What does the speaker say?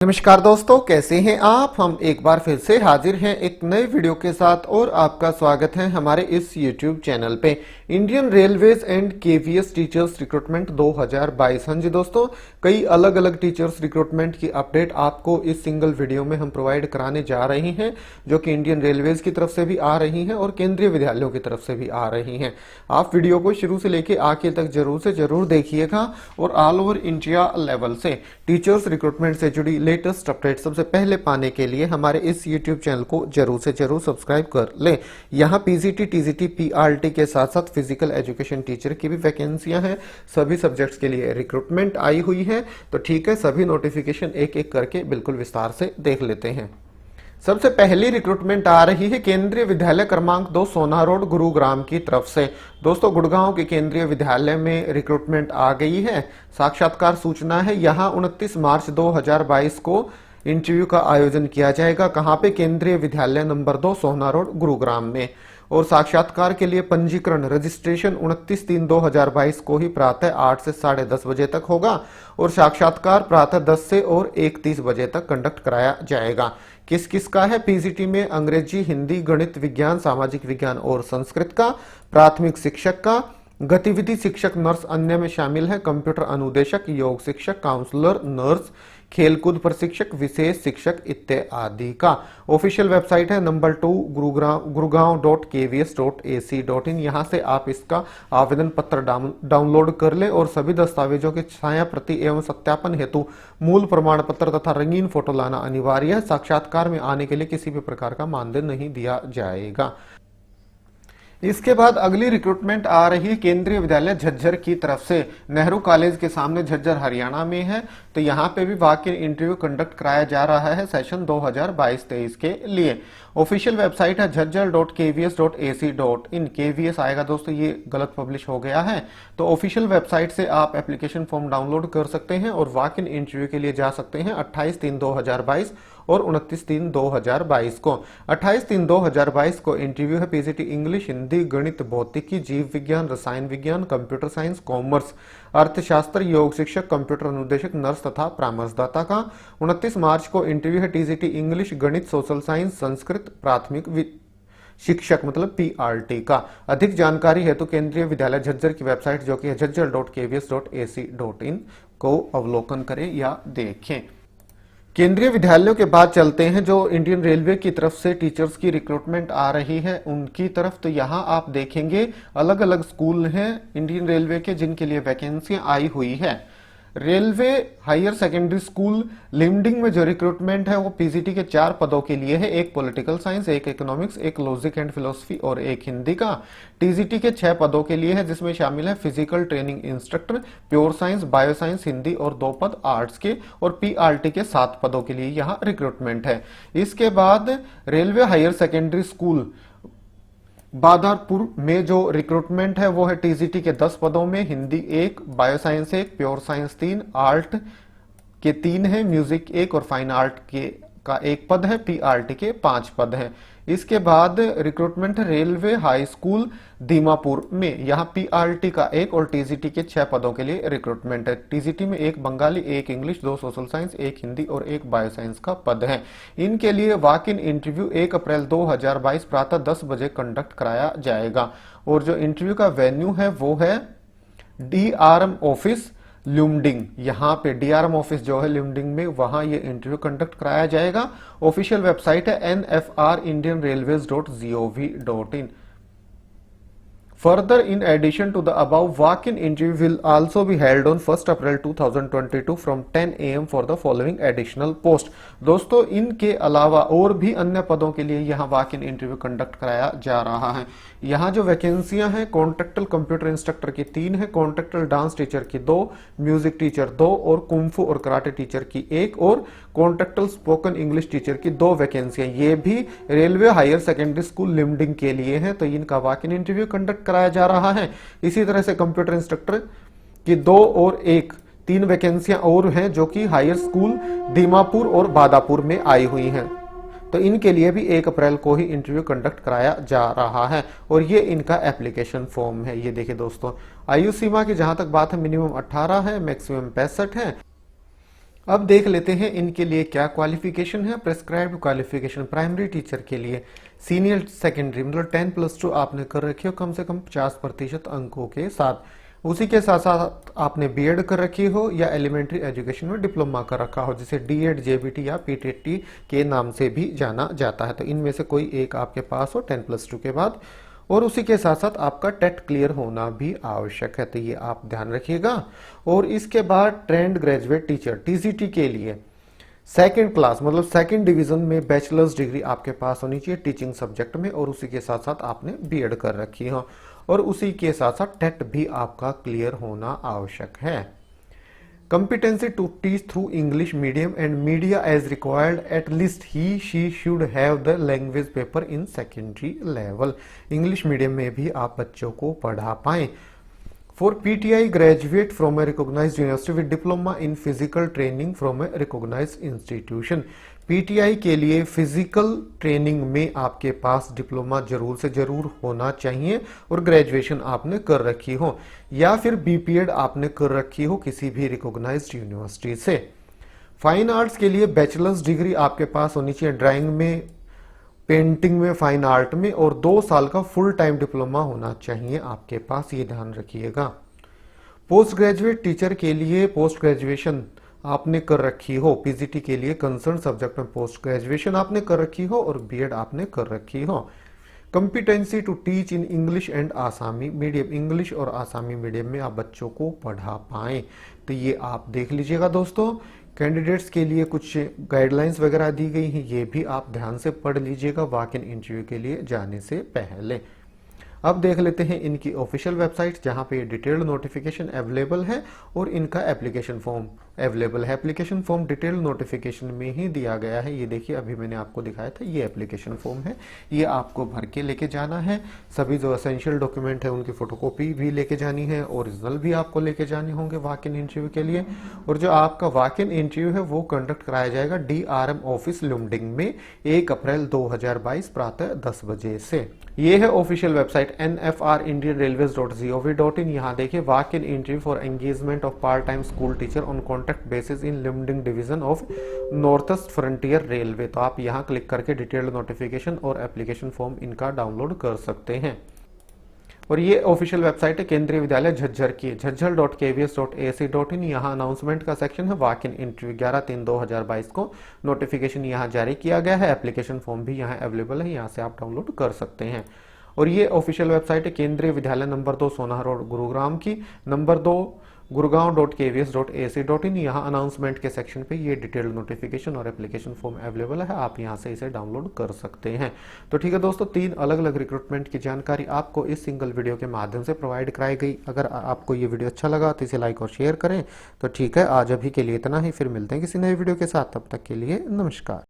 नमस्कार दोस्तों, कैसे हैं आप। हम एक बार फिर से हाजिर हैं एक नए वीडियो के साथ और आपका स्वागत है हमारे इस YouTube चैनल पे। Indian railways and KVS teachers recruitment 2022। हाँ जी दोस्तों, कई अलग अलग टीचर्स रिक्रूटमेंट की अपडेट आपको इस सिंगल वीडियो में हम प्रोवाइड कराने जा रहे हैं, जो कि इंडियन रेलवेज की तरफ से भी आ रही हैं और केंद्रीय विद्यालयों की तरफ से भी आ रही हैं। आप वीडियो को शुरू से लेकर आखिर तक जरूर से जरूर देखिएगा और ऑल ओवर इंडिया लेवल से टीचर्स रिक्रूटमेंट से जुड़ी लेटेस्ट अपडेट सबसे पहले पाने के लिए हमारे इस YouTube चैनल को जरूर से जरूर सब्सक्राइब कर लें। यहाँ पीजीटी, टीजीटी, पीआरटी के साथ साथ फिजिकल एजुकेशन टीचर की भी वैकेंसियां हैं। सभी सब्जेक्ट्स के लिए रिक्रूटमेंट आई हुई है। तो ठीक है, सभी नोटिफिकेशन एक एक करके बिल्कुल विस्तार से देख लेते हैं। सबसे पहली रिक्रूटमेंट आ रही है केंद्रीय विद्यालय क्रमांक 2 सोना रोड गुरुग्राम की तरफ से। दोस्तों, गुड़गांव के केंद्रीय विद्यालय में रिक्रूटमेंट आ गई है। साक्षात्कार सूचना है, यहाँ 29 मार्च 2022 को इंटरव्यू का आयोजन किया जाएगा। कहाँ पे? केंद्रीय विद्यालय नंबर 2 सोना रोड गुरुग्राम में। और साक्षात्कार के लिए पंजीकरण रजिस्ट्रेशन 29/3/2022 को ही प्रातः 8 से 10:30 बजे तक होगा और साक्षात्कार प्रातः 10 से और 1:30 बजे तक कंडक्ट कराया जाएगा। किस किस का है? पीजीटी में अंग्रेजी, हिंदी, गणित, विज्ञान, सामाजिक विज्ञान और संस्कृत का। प्राथमिक शिक्षक का। गतिविधि शिक्षक, नर्स अन्य में शामिल है। कंप्यूटर अनुदेशक, योग शिक्षक, काउंसलर, नर्स, खेलकूद प्रशिक्षक, विशेष शिक्षक इत्यादि का। ऑफिशियल वेबसाइट है नंबर 2 gurugram.kvs.ac.in। यहाँ से आप इसका आवेदन पत्र डाउनलोड कर ले और सभी दस्तावेजों की छाया प्रति एवं सत्यापन हेतु मूल प्रमाण पत्र तथा रंगीन फोटो लाना अनिवार्य है। साक्षात्कार में आने के लिए किसी भी प्रकार का मानदेय नहीं दिया जाएगा। इसके बाद अगली रिक्रूटमेंट आ रही है केंद्रीय विद्यालय झज्जर की तरफ से। नेहरू कॉलेज के सामने झज्जर हरियाणा में है। तो यहाँ पे भी वॉक इन इंटरव्यू कंडक्ट कराया जा रहा है सेशन 2022-23 के लिए। ऑफिशियल वेबसाइट है झज्जर.kvs.ac.in। केवीएस आएगा दोस्तों, ये गलत पब्लिश हो गया है। तो ऑफिशियल वेबसाइट से आप एप्लीकेशन फॉर्म डाउनलोड कर सकते हैं और वॉक इन इंटरव्यू के लिए जा सकते हैं 28/3/2022 और 29/3/2022 को। 28/3/2022 को इंटरव्यू है पीजीटी इंग्लिश, हिंदी, गणित, भौतिकी, जीव विज्ञान, रसायन विज्ञान, कंप्यूटर साइंस, कॉमर्स, अर्थशास्त्र, योग शिक्षक, कंप्यूटर अनुदेशक, नर्स तथा परामर्शदाता का। 29 मार्च को इंटरव्यू है टीजीटी इंग्लिश, गणित, सोशल साइंस, संस्कृत, प्राथमिक शिक्षक मतलब पीआरटी का। अधिक जानकारी हेतु केंद्रीय विद्यालय झज्जर की वेबसाइट जो कि है झज्जर.kvs.ac.in को अवलोकन करें या देखें। केंद्रीय विद्यालयों के बाद चलते हैं जो इंडियन रेलवे की तरफ से टीचर्स की रिक्रूटमेंट आ रही है उनकी तरफ। तो यहाँ आप देखेंगे अलग अलग स्कूल हैं इंडियन रेलवे के जिनके लिए वैकेंसियां आई हुई है। रेलवे हायर सेकेंडरी स्कूल लिमडिंग में जो रिक्रूटमेंट है वो पीजीटी के 4 पदों के लिए है। एक पॉलिटिकल साइंस, एक इकोनॉमिक्स, एक लॉजिक एंड फिलोसफी और एक हिंदी का। टीजीटी के 6 पदों के लिए है जिसमें शामिल है physical training instructor, pure science, bio science, Hindi और 2 पद आर्ट्स के। और पीआरटी के 7 पदों के लिए यहाँ रिक्रूटमेंट है। इसके बाद रेलवे हायर सेकेंडरी स्कूल बादारपुर में जो रिक्रूटमेंट है वो है टीजीटी के 10 पदों में। Hindi 1, bio science 1, pure science 3, art के 3 है, म्यूजिक 1 और फाइन आर्ट का 1 पद है। पीआरटी के 5 पद हैं। इसके बाद recruitment railway high school Dimapur में। यहाँ पीआरटी का 1 और टीजीटी के 6 पदों के लिए रिक्रूटमेंट है। टीजीटी में 1 Bengali, 1 English, 2 social science, 1 Hindi और 1 बायो साइंस का पद है। इनके लिए वॉक इन इंटरव्यू 1 अप्रैल 2022 प्रातः 10 बजे कंडक्ट कराया जाएगा। और जो इंटरव्यू का वेन्यू है वो है डीआरएम ऑफिस ल्यूमडिंग। यहाँ पे डीआरएम ऑफिस जो है ल्यूमडिंग में, वहां ये इंटरव्यू कंडक्ट कराया जाएगा। ऑफिशियल वेबसाइट है nfrindianrailways.gov.in। Further, in addition to the above, walk-in interview will also be held on 1 April 2022 from 10 AM for the following additional post। दोस्तों, इनके अलावा और भी अन्य पदों के लिए यहाँ वॉक इन इंटरव्यू कंडक्ट कराया जा रहा है। यहाँ जो वैकेंसियां हैं कॉन्ट्रेक्टल कंप्यूटर इंस्ट्रक्टर की 3 है, कॉन्ट्रेक्टल डांस टीचर की 2, म्यूजिक टीचर 2 और कुंफू और कराटे टीचर की 1 और कॉन्ट्रेक्टल स्पोकन इंग्लिश टीचर की 2 वैकेंसियां। ये भी रेलवे हायर सेकेंडरी स्कूल लिमडिंग के लिए हैं। तो इनका वॉक इन इंटरव्यू कंडक्ट कराया जा रहा है। इसी तरह से कंप्यूटर इंस्ट्रक्टर की 2 और 1 3 वैकेंसियां और हैं जो कि हायर स्कूल दीमापुर और बादापुर में आई हुई हैं। तो इनके लिए भी 1 अप्रैल को ही इंटरव्यू कंडक्ट कराया जा रहा है। और ये इनका एप्लीकेशन फॉर्म है। ये देखिए दोस्तों, आयु सीमा की जहां तक बात है मिनिमम 18 है, मैक्सिमम 65 है। अब देख लेते हैं इनके लिए क्या क्वालिफिकेशन है। प्रेस्क्राइब्ड क्वालिफिकेशन प्राइमरी टीचर के लिए सीनियर सेकेंडरी मतलब 10+2 आपने कर रखी हो कम से कम 50% अंकों के साथ। उसी के साथ साथ आपने बीएड कर रखी हो या एलिमेंट्री एजुकेशन में डिप्लोमा कर रखा हो, जिसे डीएड, जेबीटी या पीटीटी के नाम से भी जाना जाता है। तो इनमें से कोई एक आपके पास हो 10+2 के बाद, और उसी के साथ साथ आपका टेट क्लियर होना भी आवश्यक है, तो ये आप ध्यान रखिएगा। और इसके बाद ट्रेंड ग्रेजुएट टीचर टीजीटी के लिए सेकंड क्लास मतलब सेकंड डिवीजन में बैचलर्स डिग्री आपके पास होनी चाहिए टीचिंग सब्जेक्ट में, और उसी के साथ साथ आपने बीएड कर रखी हो, और उसी के साथ साथ टेट भी आपका क्लियर होना आवश्यक है। Competency to teach through English medium and media as required, at least she should have the language paper in secondary level। English medium में भी आप बच्चों को पढ़ा पाएं। For PTI graduate from a recognized university with diploma in physical training from a recognized institution। PTI के लिए physical training में आपके पास डिप्लोमा जरूर से जरूर होना चाहिए और ग्रेजुएशन आपने कर रखी हो, या फिर बीपीएड आपने कर रखी हो किसी भी रिकॉग्नाइज्ड यूनिवर्सिटी से। फाइन आर्ट्स के लिए बैचलर्स डिग्री आपके पास होनी चाहिए ड्राइंग में, पेंटिंग में, फाइन आर्ट में, और 2 साल का फुल टाइम डिप्लोमा होना चाहिए आपके पास, ये ध्यान रखिएगा। पोस्ट ग्रेजुएट टीचर के लिए पोस्ट ग्रेजुएशन आपने कर रखी हो, पीजीटी के लिए कंसर्न सब्जेक्ट में पोस्ट ग्रेजुएशन आपने कर रखी हो और बीएड आपने कर रखी हो। Competency to teach in English and Assamese medium, English और आसामी मीडियम में आप बच्चों को पढ़ा पाएं, तो ये आप देख लीजिएगा दोस्तों। कैंडिडेट्स के लिए कुछ गाइडलाइंस वगैरह दी गई हैं, ये भी आप ध्यान से पढ़ लीजिएगा वॉक इन इंटरव्यू के लिए जाने से पहले। अब देख लेते हैं इनकी ऑफिशियल वेबसाइट जहां पे डिटेल्ड नोटिफिकेशन अवेलेबल है और इनका एप्लीकेशन फॉर्म अवेलेबल है। एप्लीकेशन फॉर्म डिटेल्ड नोटिफिकेशन में ही दिया गया है। ये देखिए अभी मैंने आपको दिखाया था, ये एप्लीकेशन फॉर्म है, ये आपको भर के लेके जाना है। सभी जो एसेंशियल डॉक्यूमेंट है उनकी फोटोकॉपी भी लेके जानी है, ओरिजिनल भी आपको लेके जाने होंगे वॉक इन इंटरव्यू के लिए। और जो आपका वॉक इन इंटरव्यू है वो कंडक्ट कराया जाएगा DRM ऑफिस लुमडिंग में 1 अप्रैल 2022 प्रातः 10 बजे से। ये है ऑफिशियल वेबसाइट nfrindianrailways.gov.in। यहाँ देखिए walk in interview for engagement of part time school teacher on contract basis in limited division of northeast frontier railway. तो आप यहाँ क्लिक करके डिटेल्ड नोटिफिकेशन और एप्लीकेशन फॉर्म इनका डाउनलोड कर सकते हैं। और ये ऑफिशियल वेबसाइट है केंद्रीय विद्यालय झज्जर की, झज्जर.kvs.ac.in। यहाँ अनाउंसमेंट का सेक्शन है, वॉक इन इंटरव्यू 11/3/2022 को नोटिफिकेशन यहाँ जारी किया गया है। एप्लीकेशन फॉर्म भी यहाँ अवेलेबल है, यहाँ से आप डाउनलोड कर सकते हैं। और ये ऑफिशियल वेबसाइट है केंद्रीय विद्यालय नंबर 2 सोनार रोड गुरुग्राम की, नंबर 2 gurugram.kvs.ac.in। यहाँ अनाउंसमेंट के सेक्शन पे ये डिटेल्ड नोटिफिकेशन और एप्लीकेशन फॉर्म अवेलेबल है, आप यहाँ से इसे डाउनलोड कर सकते हैं। तो ठीक है दोस्तों, 3 अलग अलग रिक्रूटमेंट की जानकारी आपको इस सिंगल वीडियो के माध्यम से प्रोवाइड कराई गई। अगर आपको ये वीडियो अच्छा लगा तो इसे लाइक और शेयर करें। तो ठीक है, आज अभी के लिए इतना ही, फिर मिलते हैं किसी नए वीडियो के साथ, तब तक के लिए नमस्कार।